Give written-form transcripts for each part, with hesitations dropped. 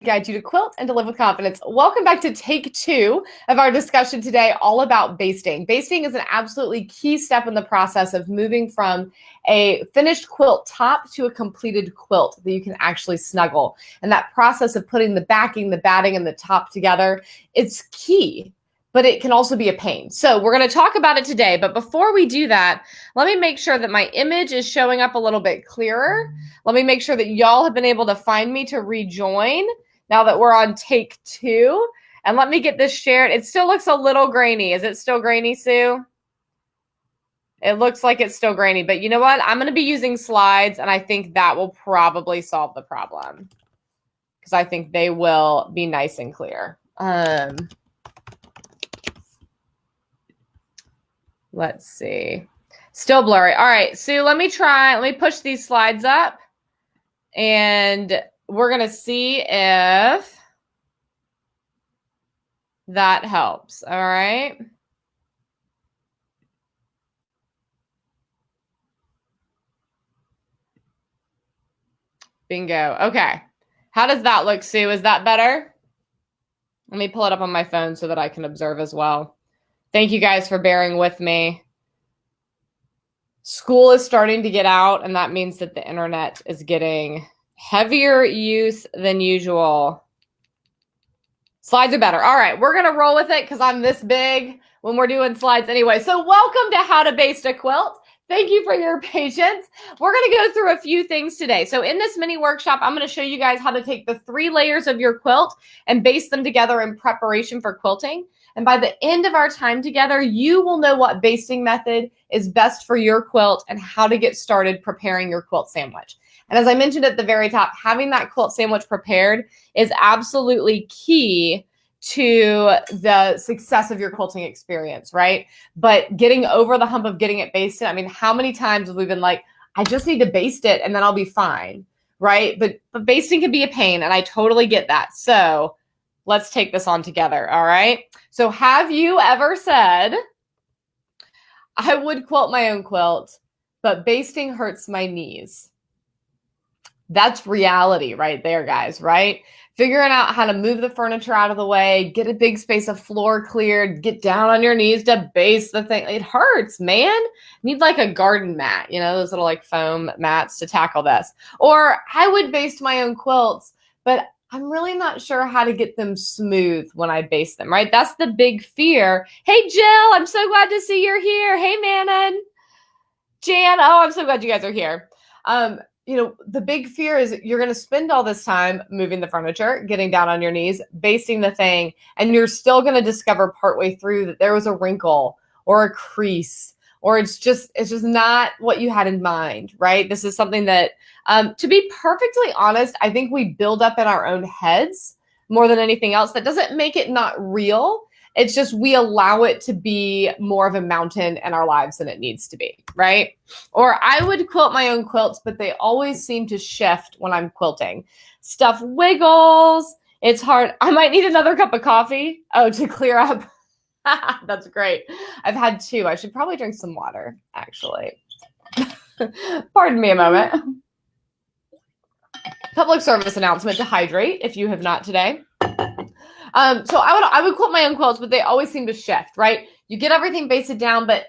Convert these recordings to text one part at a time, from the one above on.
Guide you to quilt and to live with confidence. Welcome back to take 2 of our discussion today, all about basting. Basting is an absolutely key step in the process of moving from a finished quilt top to a completed quilt that you can actually snuggle. And that process of putting the backing, the batting, and the top together, it's key, but it can also be a pain. So we're going to talk about it today. But before we do that, let me make sure that my image is showing up a little bit clearer. Let me make sure that y'all have been able to find me to rejoin now that we're on take 2. And let me get this shared. It still looks a little grainy. Is it still grainy, Sue? It looks like it's still grainy, but you know what? I'm going to be using slides, and I think that will probably solve the problem because I think they will be nice and clear. Let's see. Still blurry. All right, Sue, let me push these slides up, and we're going to see if that helps. All right. Bingo. Okay. How does that look, Sue? Is that better? Let me pull it up on my phone so that I can observe as well. Thank you guys for bearing with me. School is starting to get out, and that means that the internet is getting heavier use than usual. Slides are better. All right, we're going to roll with it because I'm this big when we're doing slides anyway. So welcome to How to Baste a Quilt. Thank you for your patience. We're going to go through a few things today. So in this mini workshop, I'm going to show you guys how to take the 3 layers of your quilt and baste them together in preparation for quilting. And by the end of our time together, you will know what basting method is best for your quilt and how to get started preparing your quilt sandwich. And as I mentioned at the very top, having that quilt sandwich prepared is absolutely key to the success of your quilting experience, right? But getting over the hump of getting it basted, I mean, how many times have we been like, I just need to baste it and then I'll be fine, right? But basting can be a pain, and I totally get that. So let's take this on together, all right? So have you ever said, I would quilt my own quilt, but basting hurts my knees? That's reality right there, guys, right? Figuring out how to move the furniture out of the way, get a big space of floor cleared, get down on your knees to baste the thing. It hurts, man. You need like a garden mat, you know, those little like foam mats to tackle this. Or I would baste my own quilts, but I'm really not sure how to get them smooth when I baste them, right? That's the big fear. Hey, Jill, I'm so glad to see you're here. Hey, Manon. Jan, oh, I'm so glad you guys are here. You know, the big fear is you're going to spend all this time moving the furniture, getting down on your knees, basting the thing, and you're still going to discover partway through that there was a wrinkle or a crease, or it's just not what you had in mind, right? This is something that, to be perfectly honest, I think we build up in our own heads more than anything else. That doesn't make it not real. It's just we allow it to be more of a mountain in our lives than it needs to be, right? Or I would quilt my own quilts, but they always seem to shift when I'm quilting. Stuff wiggles. It's hard. I might need another cup of coffee. Oh, to clear up. That's great. I've had 2. I should probably drink some water, actually. Pardon me a moment. Public service announcement to hydrate if you have not today. So I would quilt my own quilts, but they always seem to shift, right? You get everything basted down, but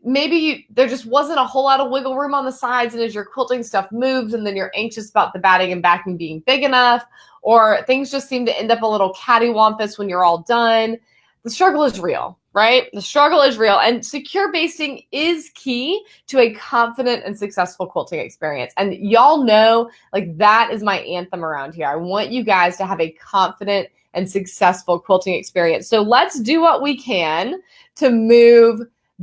maybe there just wasn't a whole lot of wiggle room on the sides, and as your quilting stuff moves, and then you're anxious about the batting and backing being big enough, or things just seem to end up a little cattywampus when you're all done. The struggle is real, right? The struggle is real, and secure basting is key to a confident and successful quilting experience. And y'all know, like, that is my anthem around here. I want you guys to have a confident and successful quilting experience. So let's do what we can to move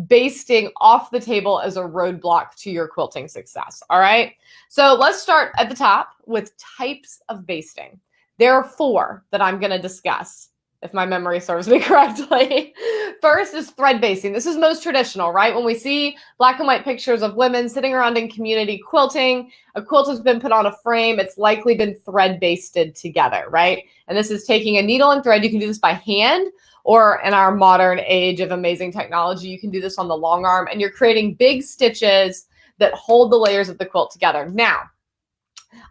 basting off the table as a roadblock to your quilting success. All right. So let's start at the top with types of basting. There are 4 that I'm going to discuss, if my memory serves me correctly. First is thread basting. This is most traditional, right? When we see black and white pictures of women sitting around in community quilting, a quilt has been put on a frame. It's likely been thread basted together, right? And this is taking a needle and thread. You can do this by hand, or in our modern age of amazing technology, you can do this on the long arm, and you're creating big stitches that hold the layers of the quilt together. Now,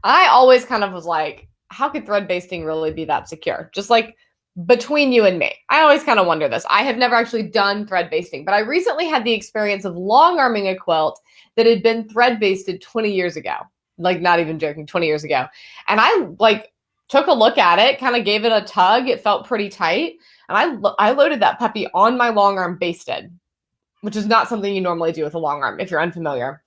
I always kind of was like, how could thread basting really be that secure? Just like between you and me. I always kind of wonder this. I have never actually done thread basting, but I recently had the experience of long arming a quilt that had been thread basted 20 years ago. Like, not even joking, 20 years ago. And I like took a look at it, kind of gave it a tug. It felt pretty tight. And I loaded that puppy on my long arm basted, which is not something you normally do with a long arm if you're unfamiliar.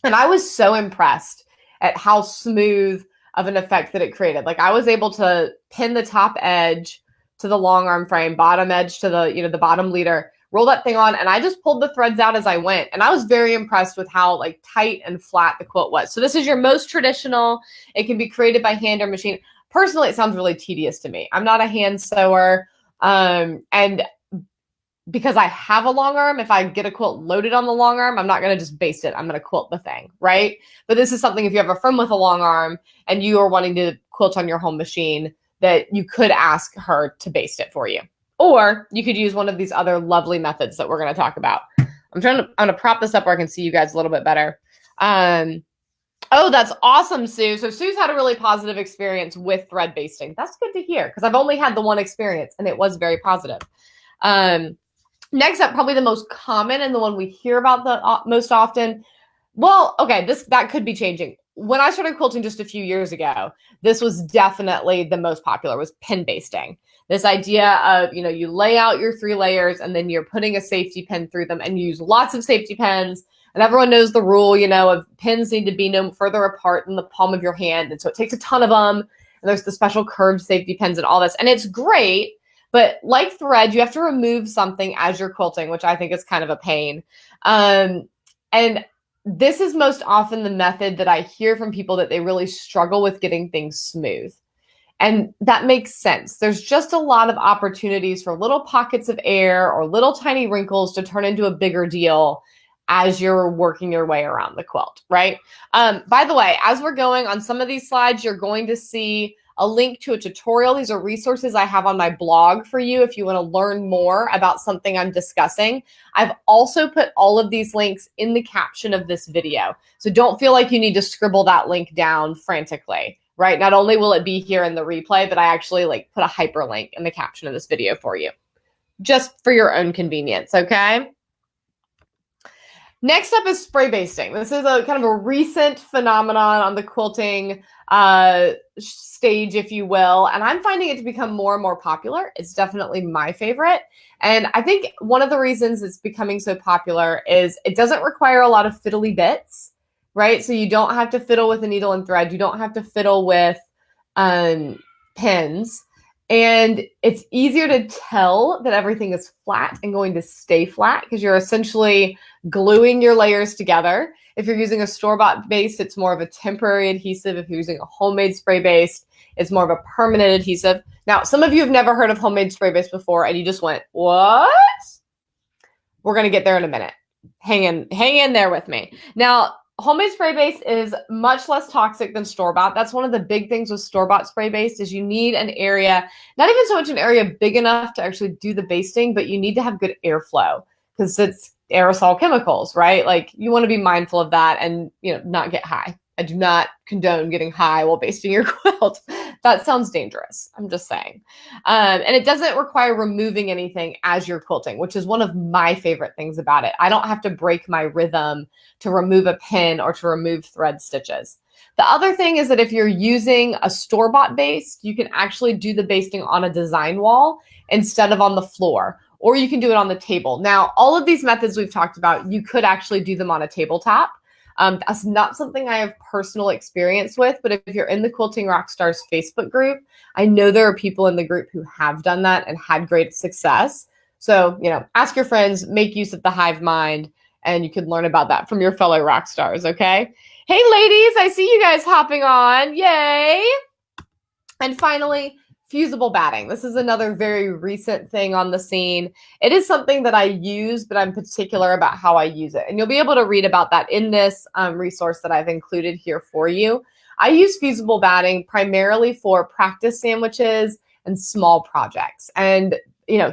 And I was so impressed at how smooth of an effect that it created. Like, I was able to pin the top edge to the long arm frame, bottom edge to the bottom leader, roll that thing on, and I just pulled the threads out as I went. And I was very impressed with how like tight and flat the quilt was. So this is your most traditional. It can be created by hand or machine. Personally, it sounds really tedious to me. I'm not a hand sewer. And because I have a long arm, if I get a quilt loaded on the long arm, I'm not going to just baste it. I'm going to quilt the thing, right? But this is something, if you have a friend with a long arm and you are wanting to quilt on your home machine, that you could ask her to baste it for you. Or you could use one of these other lovely methods that we're going to talk about. I'm going to prop this up where I can see you guys a little bit better. Oh, that's awesome, Sue. So Sue's had a really positive experience with thread basting. That's good to hear, because I've only had the one experience and it was very positive. Next up, probably the most common and the one we hear about the most often. Well, okay, that could be changing. When I started quilting just a few years ago, this was definitely the most popular, was pin basting. This idea of, you lay out your 3 layers and then you're putting a safety pin through them, and you use lots of safety pins. And everyone knows the rule, of pins need to be no further apart than the palm of your hand. And so it takes a ton of them. And there's the special curved safety pins and all this. And it's great. But like thread, you have to remove something as you're quilting, which I think is kind of a pain. And this is most often the method that I hear from people that they really struggle with getting things smooth. And that makes sense. There's just a lot of opportunities for little pockets of air or little tiny wrinkles to turn into a bigger deal as you're working your way around the quilt, right? By the way, as we're going on some of these slides, you're going to see a link to a tutorial. These are resources I have on my blog for you if you want to learn more about something I'm discussing. I've also put all of these links in the caption of this video. So don't feel like you need to scribble that link down frantically, right? Not only will it be here in the replay, but I actually put a hyperlink in the caption of this video for you, just for your own convenience, okay? Next up is spray basting. This is a kind of a recent phenomenon on the quilting stage, if you will, and I'm finding it to become more and more popular. It's definitely my favorite. And I think one of the reasons it's becoming so popular is it doesn't require a lot of fiddly bits, right? So you don't have to fiddle with a needle and thread. You don't have to fiddle with pins. And it's easier to tell that everything is flat and going to stay flat because you're essentially gluing your layers together. If you're using a store-bought base, it's more of a temporary adhesive. If you're using a homemade spray base, it's more of a permanent adhesive. Now, some of you have never heard of homemade spray base before, and you just went, what? We're going to get there in a minute. Hang in there with me. Now, homemade spray base is much less toxic than store-bought. That's one of the big things with store-bought spray base is you need an area, not even so much an area big enough to actually do the basting, but you need to have good airflow because it's aerosol chemicals, right? You want to be mindful of that and, not get high. I do not condone getting high while basting your quilt. That sounds dangerous. I'm just saying. And it doesn't require removing anything as you're quilting, which is one of my favorite things about it. I don't have to break my rhythm to remove a pin or to remove thread stitches. The other thing is that if you're using a store-bought base, you can actually do the basting on a design wall instead of on the floor, or you can do it on the table. Now, all of these methods we've talked about, you could actually do them on a tabletop. That's not something I have personal experience with, but if you're in the Quilting Rockstars Facebook group, I know there are people in the group who have done that and had great success. So, ask your friends, make use of the hive mind, and you can learn about that from your fellow rock stars, okay? Hey, ladies, I see you guys hopping on. Yay! And finally, fusible batting. This is another very recent thing on the scene. It is something that I use, but I'm particular about how I use it. And you'll be able to read about that in this resource that I've included here for you. I use fusible batting primarily for practice sandwiches and small projects and,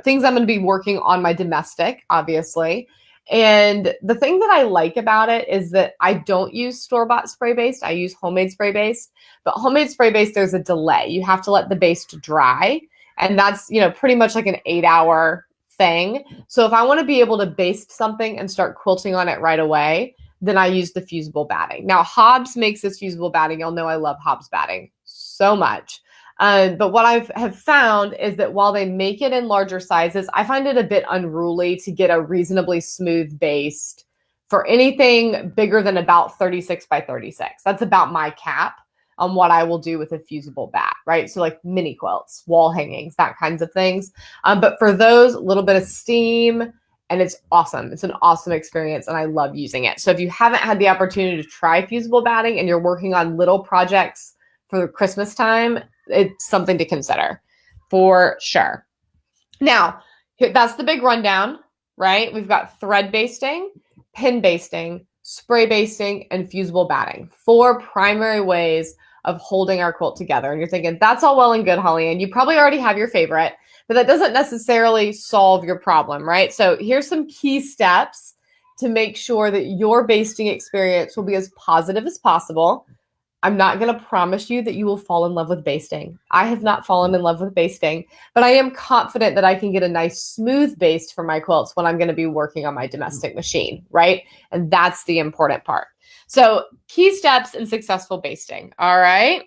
things I'm going to be working on my domestic, obviously. And the thing that I like about it is that I don't use store-bought spray based. I use homemade spray based. But homemade spray based, there's a delay. You have to let the baste dry. And that's, pretty much like an 8-hour thing. So if I want to be able to baste something and start quilting on it right away, then I use the Fusible batting. Now, Hobbs makes this Fusible batting. Y'all know I love Hobbs batting so much. But what I have found is that while they make it in larger sizes, I find it a bit unruly to get a reasonably smooth baste for anything bigger than about 36 by 36. That's about my cap on what I will do with a fusible bat, right? So like mini quilts, wall hangings, that kinds of things. But for those, a little bit of steam, and it's awesome. It's an awesome experience, and I love using it. So if you haven't had the opportunity to try fusible batting and you're working on little projects for Christmas time, it's something to consider for sure. Now, that's the big rundown, right? We've got thread basting, pin basting, spray basting, and fusible batting. 4 primary ways of holding our quilt together. And you're thinking, that's all well and good, HollyAnne. You probably already have your favorite, but that doesn't necessarily solve your problem, right? So here's some key steps to make sure that your basting experience will be as positive as possible. I'm not going to promise you that you will fall in love with basting. I have not fallen in love with basting, but I am confident that I can get a nice smooth baste for my quilts when I'm going to be working on my domestic machine, right? And that's the important part. So key steps in successful basting. All right.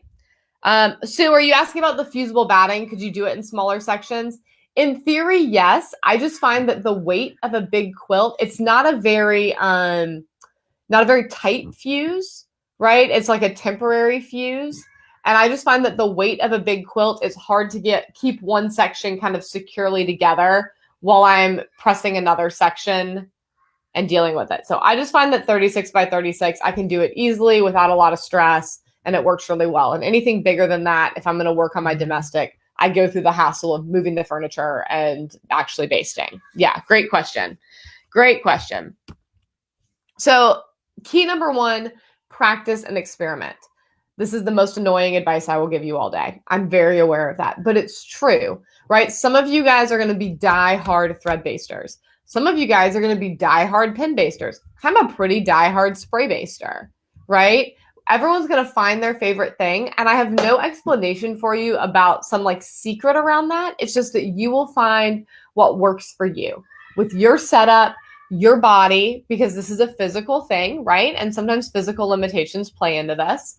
Sue, are you asking about the fusible batting? Could you do it in smaller sections? In theory, yes. I just find that the weight of a big quilt, it's not a very tight fuse, right? It's like a temporary fuse. And I just find that the weight of a big quilt is hard to keep one section kind of securely together while I'm pressing another section and dealing with it. So I just find that 36 by 36, I can do it easily without a lot of stress, and it works really well. And anything bigger than that, if I'm going to work on my domestic, I go through the hassle of moving the furniture and actually basting. Yeah, great question. Great question. So key number 1, practice and experiment. This is the most annoying advice I will give you all day. I'm very aware of that, but it's true, right? Some of you guys are going to be die-hard thread basters. Some of you guys are going to be die-hard pin basters. I'm a pretty die-hard spray baster, right? Everyone's going to find their favorite thing, and I have no explanation for you about some like secret around that. It's just that you will find what works for you with your setup, your body, because this is a physical thing, right? And sometimes physical limitations play into this.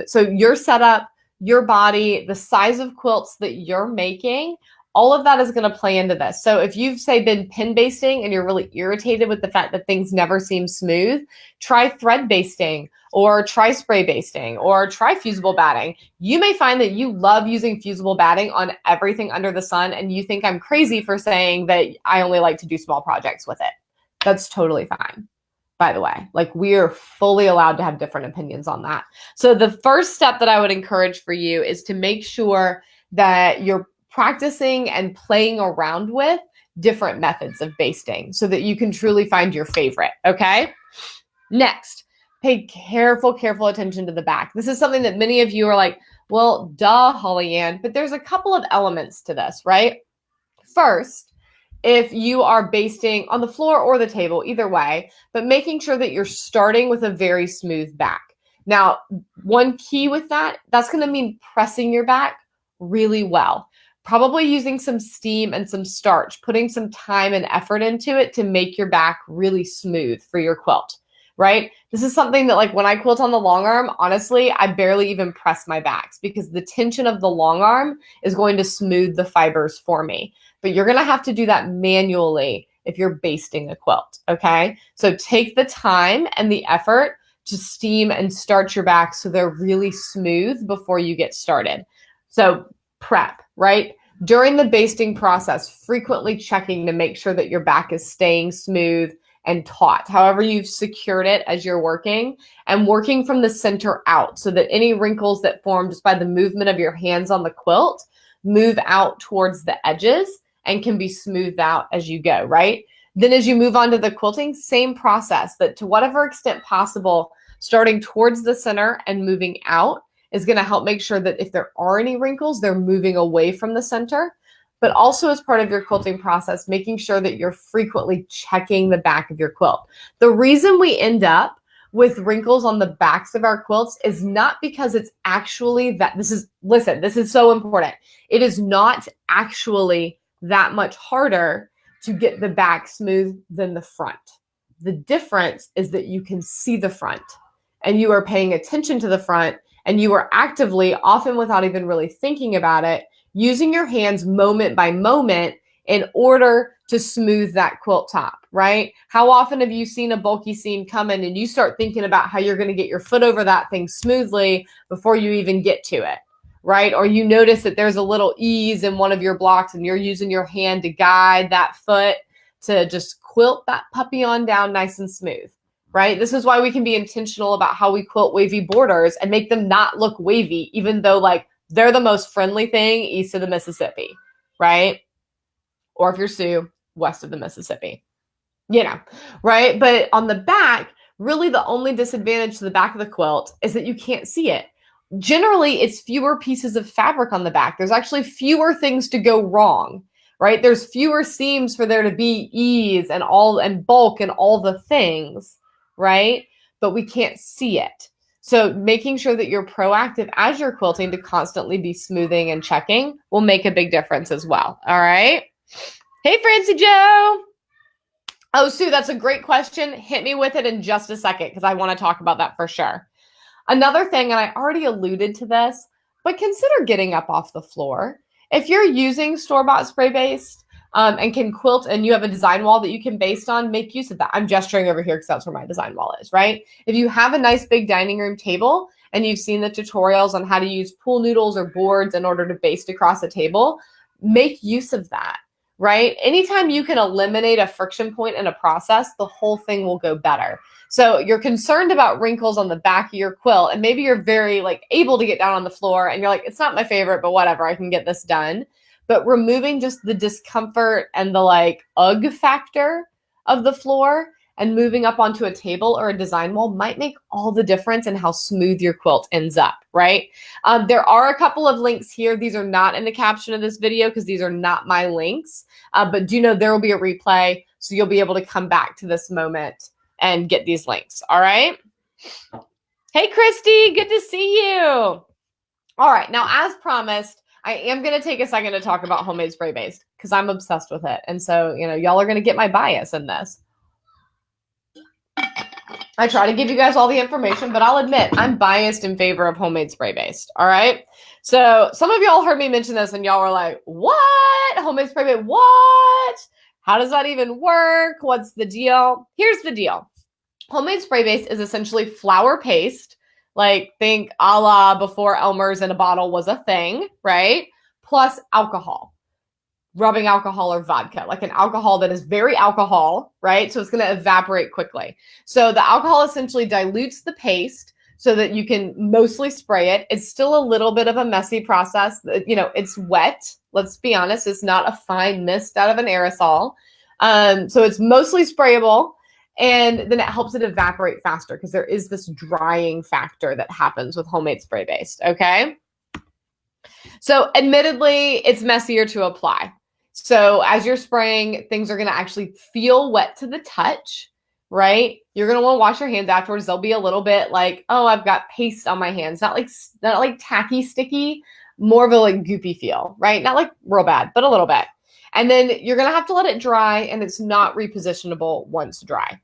So your setup, your body, the size of quilts that you're making, all of that is going to play into this. So if you've, say, been pin basting and you're really irritated with the fact that things never seem smooth, try thread basting or try spray basting or try fusible batting. You may find that you love using fusible batting on everything under the sun, and you think I'm crazy for saying that I only like to do small projects with it. That's totally fine, by the way. Like, we are fully allowed to have different opinions on that. So the first step that I would encourage for you is to make sure that you're practicing and playing around with different methods of basting so that you can truly find your favorite, okay? Next, pay careful attention to the back. This is something that many of you are like, well, duh, HollyAnne, but there's a couple of elements to this, right? First, if you are basting on the floor or the table, either way, but making sure that you're starting with a very smooth back. Now, one key with that's going to mean pressing your back really well. Probably using some steam and some starch, putting some time and effort into it to make your back really smooth for your quilt, right? This is something that, like, when I quilt on the long arm, honestly, I barely even press my backs because the tension of the long arm is going to smooth the fibers for me. But you're going to have to do that manually if you're basting a quilt, okay? So take the time and the effort to steam and starch your back so they're really smooth before you get started. So prep, right? During the basting process, frequently checking to make sure that your back is staying smooth and taut, however you've secured it as you're working, and working from the center out so that any wrinkles that form just by the movement of your hands on the quilt move out towards the edges and can be smoothed out as you go, right? Then as you move on to the quilting, same process, that to whatever extent possible, starting towards the center and moving out is going to help make sure that if there are any wrinkles, they're moving away from the center. but also as part of your quilting process, making sure that you're frequently checking the back of your quilt. The reason we end up with wrinkles on the backs of our quilts is not because it's actually that, listen, this is so important. It is not actually that much harder to get the back smooth than the front. The difference is that you can see the front and you are paying attention to the front, and you are actively, often without even really thinking about it, using your hands moment by moment in order to smooth that quilt top, right? How often have you seen a bulky seam come in and you start thinking about how you're going to get your foot over that thing smoothly before you even get to it, right? Or you notice that there's a little ease in one of your blocks and you're using your hand to guide that foot to just quilt that puppy on down nice and smooth, right? This is why we can be intentional about how we quilt wavy borders and make them not look wavy, even though like they're the most friendly thing east of the Mississippi, right? Or if you're Sioux, west of the Mississippi, you know, right? But on the back, really the only disadvantage to the back of the quilt is that you can't see it. Generally, it's fewer pieces of fabric on the back. There's actually fewer things to go wrong, right? There's fewer seams for there to be ease and bulk and all the things, right? But we can't see it. So making sure that you're proactive as you're quilting to constantly be smoothing and checking will make a big difference as well. All right. Hey, Francie Joe. Oh, Sue, that's a great question. Hit me with it in just a second because I want to talk about that for sure. Another thing, and I already alluded to this, but consider getting up off the floor. If you're using store-bought spray based and can quilt and you have a design wall that you can baste on, make use of that. I'm gesturing over here because that's where my design wall is, right? If you have a nice big dining room table and you've seen the tutorials on how to use pool noodles or boards in order to baste across a table, make use of that, right? Anytime you can eliminate a friction point in a process, the whole thing will go better. So you're concerned about wrinkles on the back of your quilt, and maybe you're very like able to get down on the floor and you're like, it's not my favorite, but whatever, I can get this done. But removing just the discomfort and the like ugh factor of the floor and moving up onto a table or a design wall might make all the difference in how smooth your quilt ends up, right? There are a couple of links here. These are not in the caption of this video because these are not my links, but do know there will be a replay, so you'll be able to come back to this moment and get these links. All right. Hey, Christy, good to see you. All right. Now, as promised, I am going to take a second to talk about homemade spray based because I'm obsessed with it. And so, you know, y'all are going to get my bias in this. I try to give you guys all the information, but I'll admit I'm biased in favor of homemade spray based. All right. So some of y'all heard me mention this and y'all were like, what? Homemade spray based? What? How does that even work? What's the deal? Here's the deal. Homemade spray based is essentially flour paste, like think a la before Elmer's in a bottle was a thing, right? Plus alcohol, rubbing alcohol or vodka, like an alcohol that is very alcohol, right? So it's going to evaporate quickly. So the alcohol essentially dilutes the paste so that you can mostly spray it. It's still a little bit of a messy process. You know, it's wet. Let's be honest. It's not a fine mist out of an aerosol. So it's mostly sprayable. And then it helps it evaporate faster because there is this drying factor that happens with homemade spray based. Okay. So admittedly, it's messier to apply. So as you're spraying, things are going to actually feel wet to the touch, right? You're going to want to wash your hands afterwards. They'll be a little bit like, oh, I've got paste on my hands. Not like tacky, sticky, more of a like goopy feel, right? Not like real bad, but a little bit. And then you're going to have to let it dry, and it's not repositionable once dry.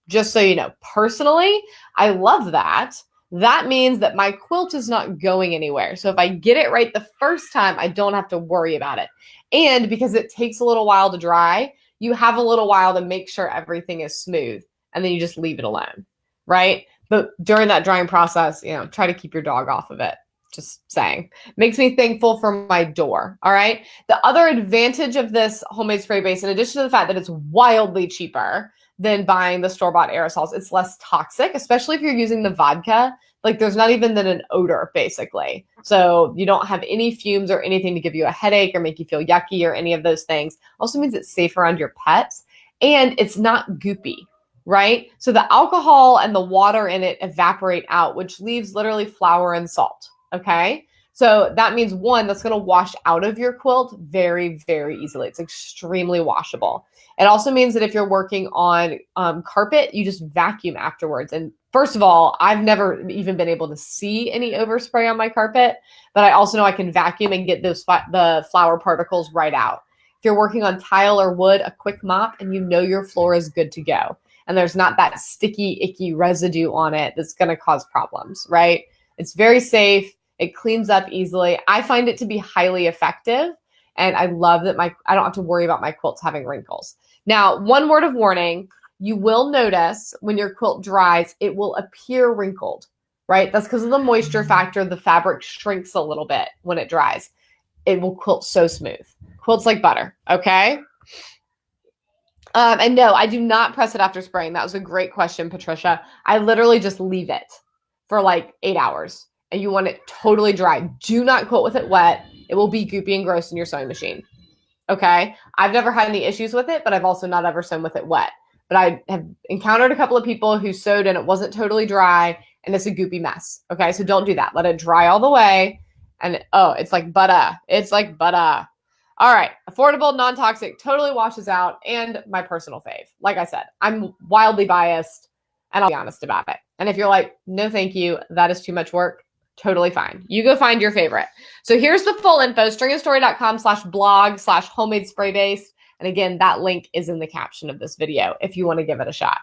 Just so you know, personally, I love that. That means that my quilt is not going anywhere. So if I get it right the first time, I don't have to worry about it. And because it takes a little while to dry, you have a little while to make sure everything is smooth, and then you just leave it alone, right? But during that drying process, you know, try to keep your dog off of it. Just saying. Makes me thankful for my door. All right. The other advantage of this homemade spray base, in addition to the fact that it's wildly cheaper than buying the store-bought aerosols, it's less toxic, especially if you're using the vodka. Like there's not even then an odor, basically. So you don't have any fumes or anything to give you a headache or make you feel yucky or any of those things. Also means it's safe around your pets, and it's not goopy, right? So the alcohol and the water in it evaporate out, which leaves literally flour and salt. Okay. So that means one, that's going to wash out of your quilt very, very easily. It's extremely washable. It also means that if you're working on carpet, you just vacuum afterwards. And first of all, I've never even been able to see any overspray on my carpet, but I also know I can vacuum and get the flour particles right out. If you're working on tile or wood, a quick mop and you know your floor is good to go. And there's not that sticky, icky residue on it that's going to cause problems, right? It's very safe. It cleans up easily. I find it to be highly effective. And I love that I don't have to worry about my quilts having wrinkles. Now, one word of warning, you will notice when your quilt dries, it will appear wrinkled, right? That's because of the moisture factor. The fabric shrinks a little bit when it dries. It will quilt so smooth. Quilts like butter, okay? And no, I do not press it after spraying. That was a great question, Patricia. I literally just leave it for like 8 hours. And you want it totally dry. Do not quilt with it wet. It will be goopy and gross in your sewing machine. Okay. I've never had any issues with it, but I've also not ever sewn with it wet. But I have encountered a couple of people who sewed and it wasn't totally dry and it's a goopy mess. Okay. So don't do that. Let it dry all the way. And it's like butter. It's like butter. All right. Affordable, non-toxic, totally washes out. And my personal fave. Like I said, I'm wildly biased and I'll be honest about it. And if you're like, no, thank you, that is too much work. Totally fine. You go find your favorite. So here's the full info, stringandstory.com/blog/homemade spray based. And again, that link is in the caption of this video if you want to give it a shot.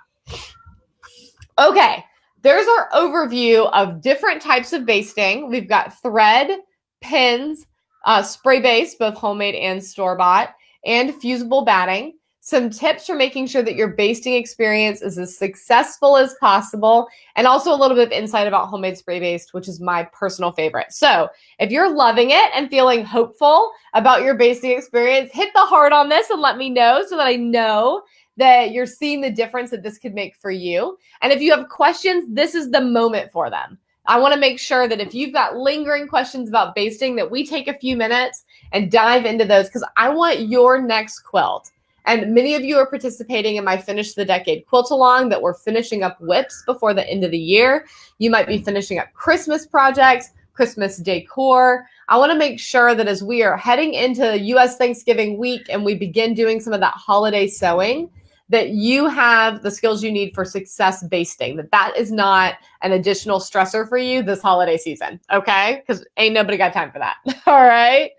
Okay, there's our overview of different types of basting. We've got thread, pins, spray based, both homemade and store-bought, and fusible batting. Some tips for making sure that your basting experience is as successful as possible, and also a little bit of insight about homemade spray based, which is my personal favorite. So if you're loving it and feeling hopeful about your basting experience, hit the heart on this and let me know so that I know that you're seeing the difference that this could make for you. And if you have questions, this is the moment for them. I want to make sure that if you've got lingering questions about basting, that we take a few minutes and dive into those, because I want your next quilt. And many of you are participating in my Finish the Decade quilt along that we're finishing up whips before the end of the year. You might be finishing up Christmas projects, Christmas decor. I want to make sure that as we are heading into U.S. Thanksgiving week and we begin doing some of that holiday sewing, that you have the skills you need for success basting, that is not an additional stressor for you this holiday season, okay? Because ain't nobody got time for that, all right?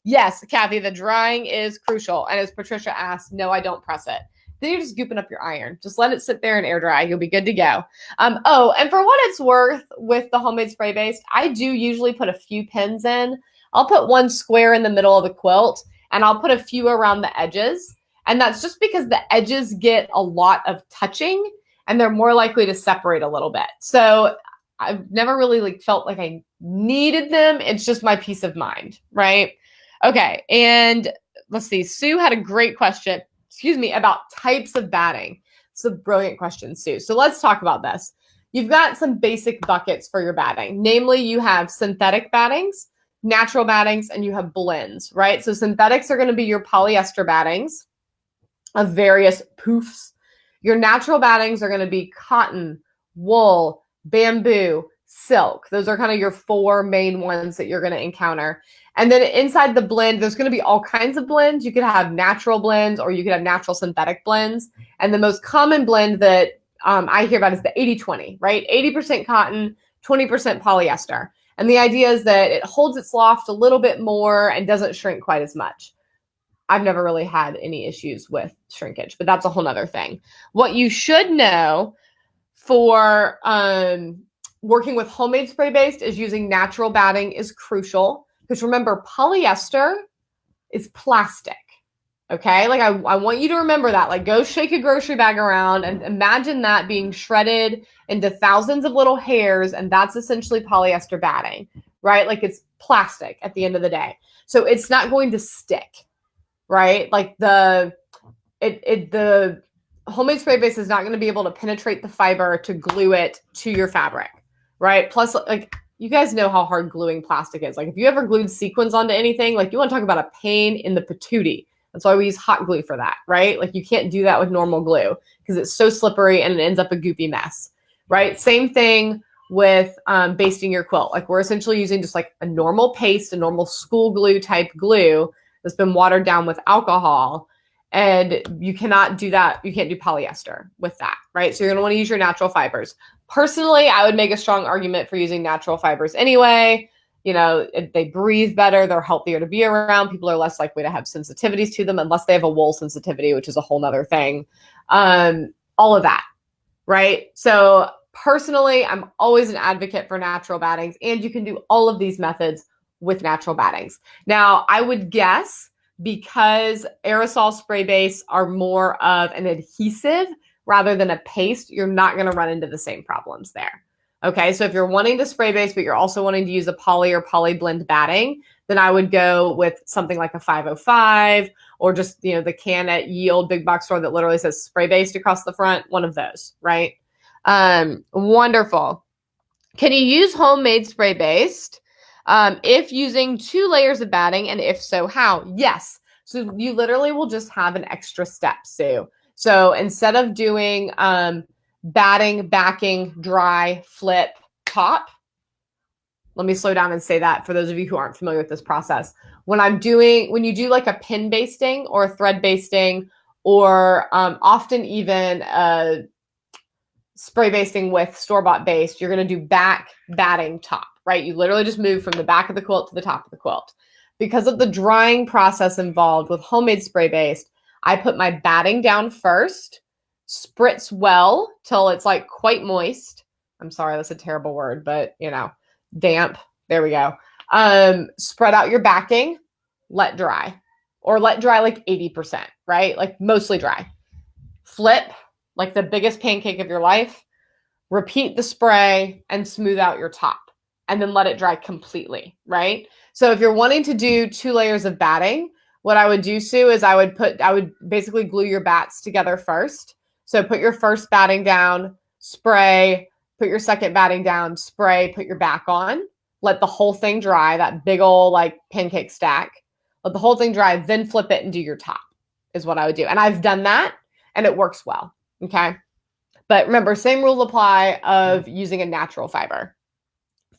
Yes, Kathy, the drying is crucial. And as Patricia asked, no, I don't press it. Then you're just gooping up your iron. Just let it sit there and air dry. You'll be good to go. And for what it's worth with the homemade spray based, I do usually put a few pins in. I'll put one square in the middle of the quilt and I'll put a few around the edges. And that's just because the edges get a lot of touching and they're more likely to separate a little bit. So I've never really felt like I needed them. It's just my peace of mind, right? Okay, and let's see. Sue had a great question, about types of batting. It's a brilliant question, Sue. So let's talk about this. You've got some basic buckets for your batting. Namely, you have synthetic battings, natural battings, and you have blends, right? So synthetics are going to be your polyester battings of various poofs. Your natural battings are going to be cotton, wool, bamboo, silk. Those are kind of your four main ones that you're going to encounter. And then inside the blend, there's going to be all kinds of blends. You could have natural blends or you could have natural synthetic blends. And the most common blend that I hear about is the 80-20, right? 80% cotton, 20% polyester. And the idea is that it holds its loft a little bit more and doesn't shrink quite as much. I've never really had any issues with shrinkage, but that's a whole nother thing. What you should know for working with homemade spray based is using natural batting is crucial, because remember, polyester is plastic. Okay, like I want you to remember that. Like, go shake a grocery bag around and imagine that being shredded into thousands of little hairs, and that's essentially polyester batting, right? Like, it's plastic at the end of the day, so it's not going to stick. Right? Like the homemade spray base is not going to be able to penetrate the fiber to glue it to your fabric, right? Plus, like, you guys know how hard gluing plastic is. Like, if you ever glued sequins onto anything, like, you want to talk about a pain in the patootie. That's why we use hot glue for that, right? Like, you can't do that with normal glue because it's so slippery and it ends up a goopy mess, right? Same thing with basting your quilt. Like we're essentially using just like a normal paste, a normal school glue type glue that's been watered down with alcohol. And you cannot do that. You can't do polyester with that, right? So you're going to want to use your natural fibers. Personally, I would make a strong argument for using natural fibers anyway. You know, they breathe better. They're healthier to be around. People are less likely to have sensitivities to them unless they have a wool sensitivity, which is a whole nother thing. All of that, right? So personally, I'm always an advocate for natural battings, and you can do all of these methods with natural battings. Now, I would guess because aerosol spray base are more of an adhesive rather than a paste, you're not going to run into the same problems there. Okay, so if you're wanting to spray base, but you're also wanting to use a poly or poly blend batting, then I would go with something like a 505 or just, you know, the can at ye old big box store that literally says spray based across the front, one of those, right? Wonderful. Can you use homemade spray based if using 2 layers of batting, and if so, how? Yes. So you literally will just have an extra step, Sue. So instead of doing batting, backing, dry, flip, top, let me slow down and say that for those of you who aren't familiar with this process. When you do like a pin basting or a thread basting, or often even spray basting with store-bought baste, you're going to do back, batting, top, right? You literally just move from the back of the quilt to the top of the quilt. Because of the drying process involved with homemade spray based, I put my batting down first, spritz well till it's like quite moist. I'm sorry, that's a terrible word, but you know, damp. There we go. Spread out your backing, let dry, or let dry like 80%, right? Like mostly dry. Flip like the biggest pancake of your life. Repeat the spray and smooth out your top, and then let it dry completely, right? So if you're wanting to do 2 layers of batting, what I would do, Sue, is I would basically glue your bats together first. So put your first batting down, spray, put your second batting down, spray, put your back on, let the whole thing dry, that big old like pancake stack. Let the whole thing dry, then flip it and do your top is what I would do. And I've done that and it works well, okay? But remember, same rules apply of using a natural fiber.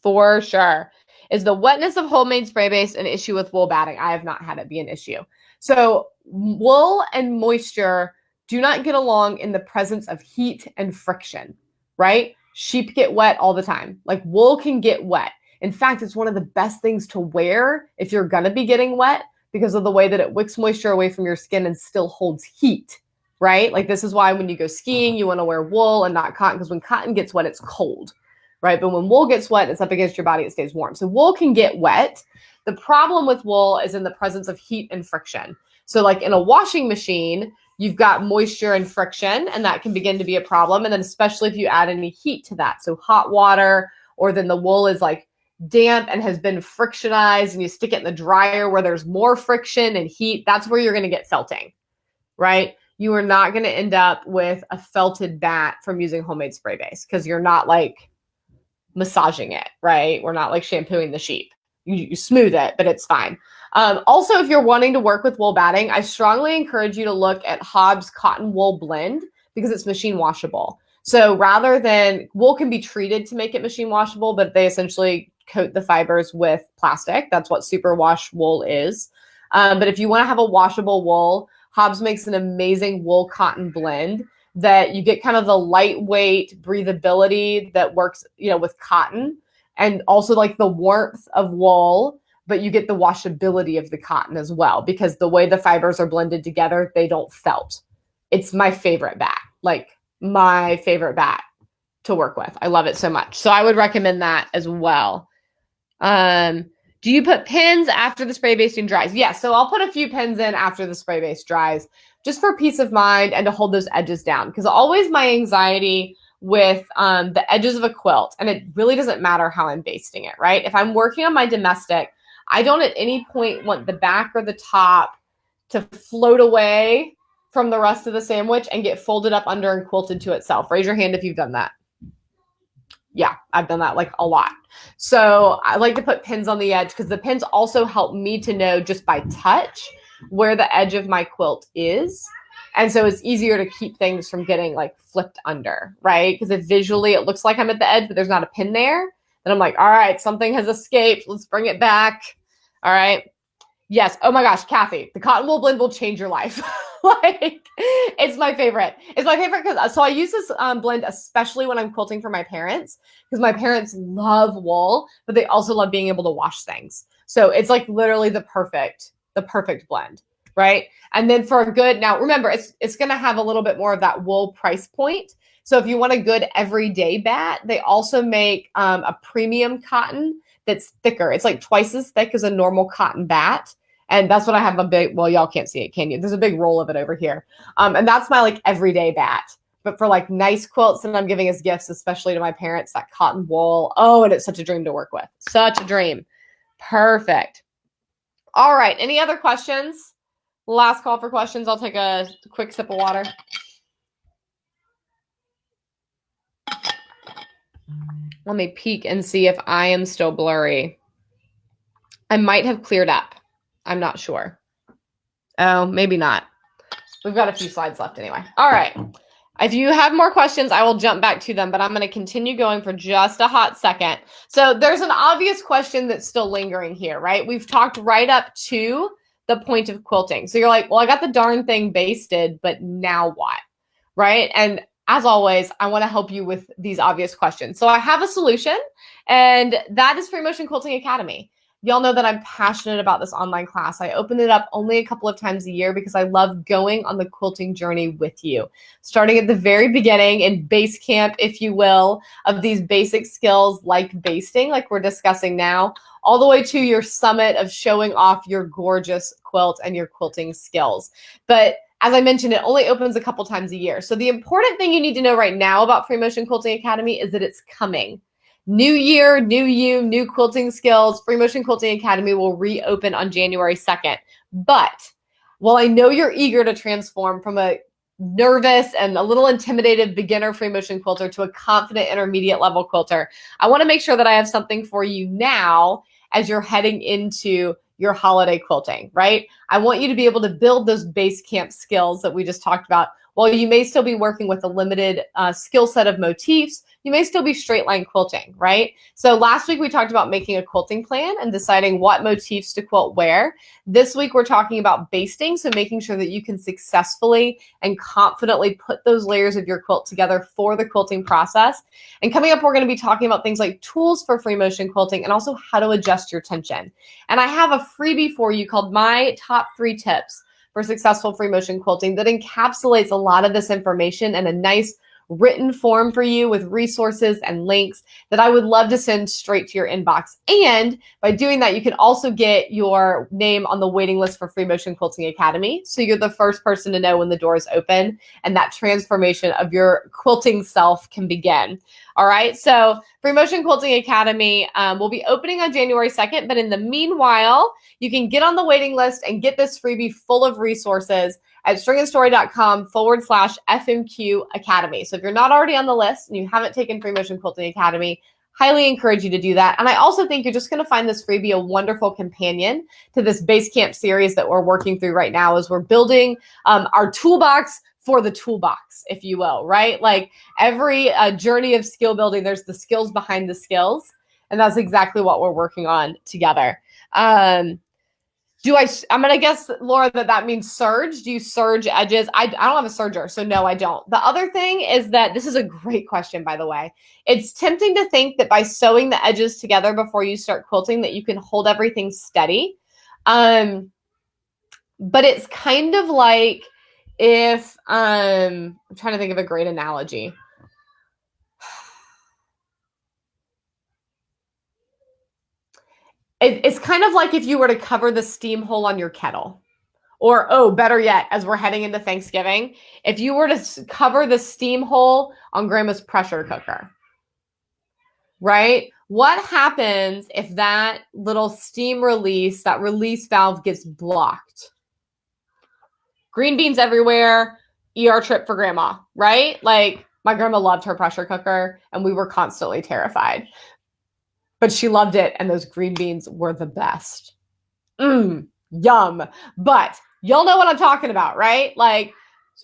For sure. Is the wetness of homemade spray base an issue with wool batting? I have not had it be an issue. So wool and moisture do not get along in the presence of heat and friction, right? Sheep get wet all the time. Like wool can get wet. In fact, it's one of the best things to wear if you're going to be getting wet because of the way that it wicks moisture away from your skin and still holds heat, right? Like this is why when you go skiing, you want to wear wool and not cotton, because when cotton gets wet, it's cold, right? But when wool gets wet, it's up against your body, it stays warm. So wool can get wet. The problem with wool is in the presence of heat and friction. So like in a washing machine, you've got moisture and friction, and that can begin to be a problem. And then especially if you add any heat to that. So hot water, or then the wool is like damp and has been frictionized, and you stick it in the dryer where there's more friction and heat, that's where you're going to get felting, right? You are not going to end up with a felted bat from using homemade spray base because you're not like massaging it, right? We're not like shampooing the sheep. You smooth it, but it's fine. Also, if you're wanting to work with wool batting, I strongly encourage you to look at Hobbs Cotton Wool Blend because it's machine washable. So rather than wool can be treated to make it machine washable, but they essentially coat the fibers with plastic. That's what superwash wool is. But if you want to have a washable wool, Hobbs makes an amazing wool cotton blend that you get kind of the lightweight breathability that works, you know, with cotton, and also like the warmth of wool, but you get the washability of the cotton as well because the way the fibers are blended together, they don't felt. It's my favorite bat, like my favorite bat to work with. I love it so much. So I would recommend that as well. Do you put pins after the spray basting dries? Yes. So I'll put a few pins in after the spray base dries just for peace of mind and to hold those edges down, because always my anxiety with the edges of a quilt, and it really doesn't matter how I'm basting it, right? If I'm working on my domestic, I don't at any point want the back or the top to float away from the rest of the sandwich and get folded up under and quilted to itself. Raise your hand if you've done that. Yeah, I've done that like a lot. So I like to put pins on the edge because the pins also help me to know just by touch where the edge of my quilt is. And so it's easier to keep things from getting like flipped under, right? Because if visually it looks like I'm at the edge, but there's not a pin there, then I'm like, all right, something has escaped. Let's bring it back. All right. Yes. Oh my gosh, Kathy, the cotton wool blend will change your life. Like, it's my favorite. It's my favorite because so I use this blend especially when I'm quilting for my parents, because my parents love wool, but they also love being able to wash things. So it's like literally the perfect blend, right? And then for a good, now remember, it's going to have a little bit more of that wool price point. So if you want a good everyday bat, they also make a premium cotton that's thicker. It's like twice as thick as a normal cotton bat. And that's what I have a big, well, y'all can't see it, can you? There's a big roll of it over here. And that's my like everyday bat. But for like nice quilts that I'm giving as gifts, especially to my parents, that cotton wool. Oh, and it's such a dream to work with. Such a dream. Perfect. All right. Any other questions? Last call for questions. I'll take a quick sip of water. Let me peek and see if I am still blurry. I might have cleared up. I'm not sure. Oh, maybe not. We've got a few slides left anyway. All right. If you have more questions, I will jump back to them, but I'm going to continue going for just a hot second. So there's an obvious question that's still lingering here, right? We've talked right up to the point of quilting. So you're like, well, I got the darn thing basted, but now what? Right? And as always, I want to help you with these obvious questions. So I have a solution, and that is Free Motion Quilting Academy. Y'all know that I'm passionate about this online class. I open it up only a couple of times a year because I love going on the quilting journey with you. Starting at the very beginning in base camp, if you will, of these basic skills like basting, like we're discussing now, all the way to your summit of showing off your gorgeous quilt and your quilting skills. But as I mentioned, it only opens a couple times a year. So the important thing you need to know right now about Free Motion Quilting Academy is that it's coming. New year, new you, new quilting skills. Free Motion Quilting Academy will reopen on January 2nd. But while I know you're eager to transform from a nervous and a little intimidated beginner free motion quilter to a confident intermediate level quilter, I want to make sure that I have something for you now as you're heading into your holiday quilting, right? I want you to be able to build those base camp skills that we just talked about. While you may still be working with a limited skill set of motifs, you may still be straight line quilting, right? So last week we talked about making a quilting plan and deciding what motifs to quilt where. This week we're talking about basting, so making sure that you can successfully and confidently put those layers of your quilt together for the quilting process. And coming up, we're going to be talking about things like tools for free motion quilting and also how to adjust your tension. And I have a freebie for you called My Top 3 Tips for Successful Free Motion Quilting that encapsulates a lot of this information in a nice written form for you with resources and links that I would love to send straight to your inbox. And by doing that, you can also get your name on the waiting list for Free Motion Quilting Academy. So you're the first person to know when the doors open and that transformation of your quilting self can begin. All right. So Free Motion Quilting Academy will be opening on January 2nd. But in the meanwhile, you can get on the waiting list and get this freebie full of resources at stringandstory.com/FMQ Academy. So if you're not already on the list and you haven't taken Free Motion Quilting Academy, highly encourage you to do that. And I also think you're just going to find this freebie a wonderful companion to this base camp series that we're working through right now as we're building our toolbox for the toolbox, if you will, right? Like every journey of skill building, there's the skills behind the skills. And that's exactly what we're working on together. I'm going to guess, Laura, that means serge. Do you serge edges? I don't have a serger, so no, I don't. The other thing is that this is a great question, by the way. It's tempting to think that by sewing the edges together before you start quilting that you can hold everything steady. But it's kind of like if, I'm trying to think of a great analogy. It's kind of like if you were to cover the steam hole on your kettle. Or, oh, better yet, as we're heading into Thanksgiving, if you were to cover the steam hole on grandma's pressure cooker, right? What happens if that little steam release, that release valve gets blocked? Green beans everywhere, ER trip for grandma, right? Like my grandma loved her pressure cooker and we were constantly terrified. But she loved it, and those green beans were the best. Yum. But y'all know what I'm talking about, right? Like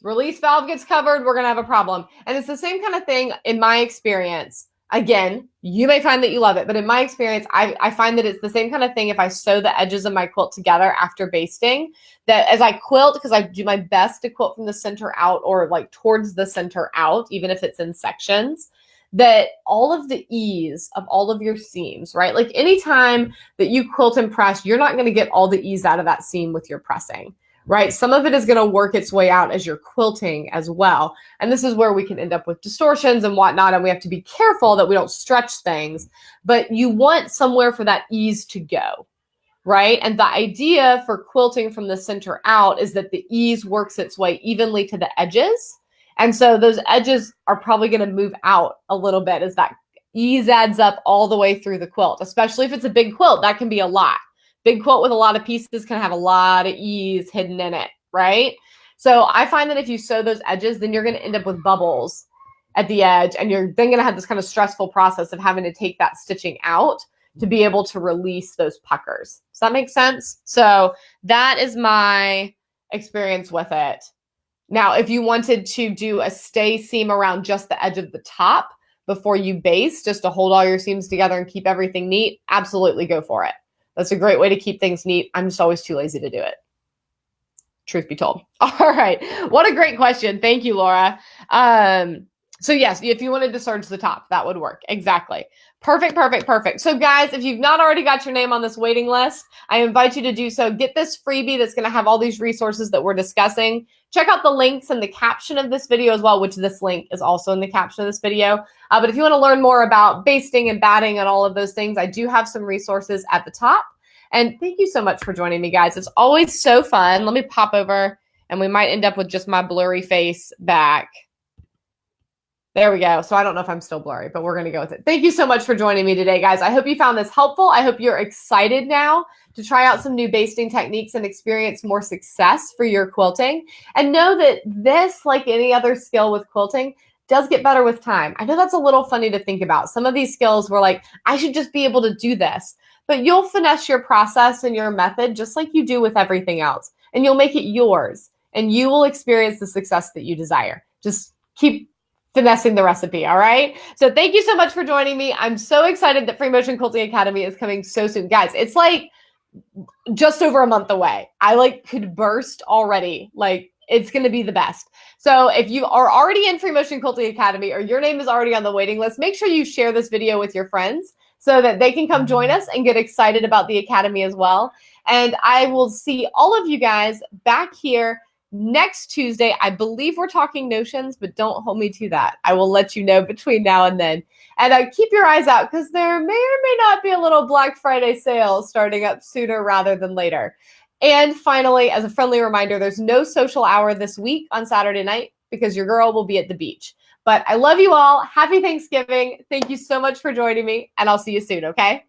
Release valve gets covered, we're going to have a problem. And it's the same kind of thing in my experience. Again, you may find that you love it, but in my experience, I find that it's the same kind of thing if I sew the edges of my quilt together after basting, that as I quilt, because I do my best to quilt from the center out or like towards the center out, even if it's in sections, that all of the ease of all of your seams, right? Like anytime that you quilt and press, you're not going to get all the ease out of that seam with your pressing, right? Some of it is going to work its way out as you're quilting as well. And this is where we can end up with distortions and whatnot. And we have to be careful that we don't stretch things, but you want somewhere for that ease to go, right? And the idea for quilting from the center out is that the ease works its way evenly to the edges. And so those edges are probably going to move out a little bit as that ease adds up all the way through the quilt, especially if it's a big quilt. That can be a lot. Big quilt with a lot of pieces can have a lot of ease hidden in it, right? So I find that if you sew those edges, then you're going to end up with bubbles at the edge, and you're then going to have this kind of stressful process of having to take that stitching out to be able to release those puckers. Does that make sense? So that is my experience with it. Now, if you wanted to do a stay seam around just the edge of the top before you baste, just to hold all your seams together and keep everything neat, absolutely go for it. That's a great way to keep things neat. I'm just always too lazy to do it, truth be told. All right. What a great question. Thank you, Laura. So yes, if you wanted to serge the top, that would work. Exactly. Perfect, perfect, perfect. So guys, if you've not already got your name on this waiting list, I invite you to do so. Get this freebie that's going to have all these resources that we're discussing. Check out the links in the caption of this video as well, which this link is also in the caption of this video. But if you want to learn more about basting and batting and all of those things, I do have some resources at the top. And thank you so much for joining me, guys. It's always so fun. Let me pop over, and we might end up with just my blurry face back. There we go. So I don't know if I'm still blurry, but we're going to go with it. Thank you so much for joining me today, guys. I hope you found this helpful. I hope you're excited now to try out some new basting techniques and experience more success for your quilting. And know that this, like any other skill with quilting, does get better with time. I know that's a little funny to think about. Some of these skills were like, I should just be able to do this. But you'll finesse your process and your method just like you do with everything else. And you'll make it yours. And you will experience the success that you desire. Just keep finessing the recipe, all right? So thank you so much for joining me. I'm so excited that Free Motion Quilting Academy is coming so soon. Guys, it's like just over a month away. I could burst already. It's going to be the best. So if you are already in Free Motion Quilting Academy or your name is already on the waiting list, make sure you share this video with your friends so that they can come join us and get excited about the Academy as well. And I will see all of you guys back here next Tuesday. I believe we're talking notions, but don't hold me to that. I will let you know between now and then. And keep your eyes out because there may or may not be a little Black Friday sale starting up sooner rather than later. And finally, as a friendly reminder, there's no social hour this week on Saturday night because your girl will be at the beach. But I love you all. Happy Thanksgiving. Thank you so much for joining me, and I'll see you soon, okay?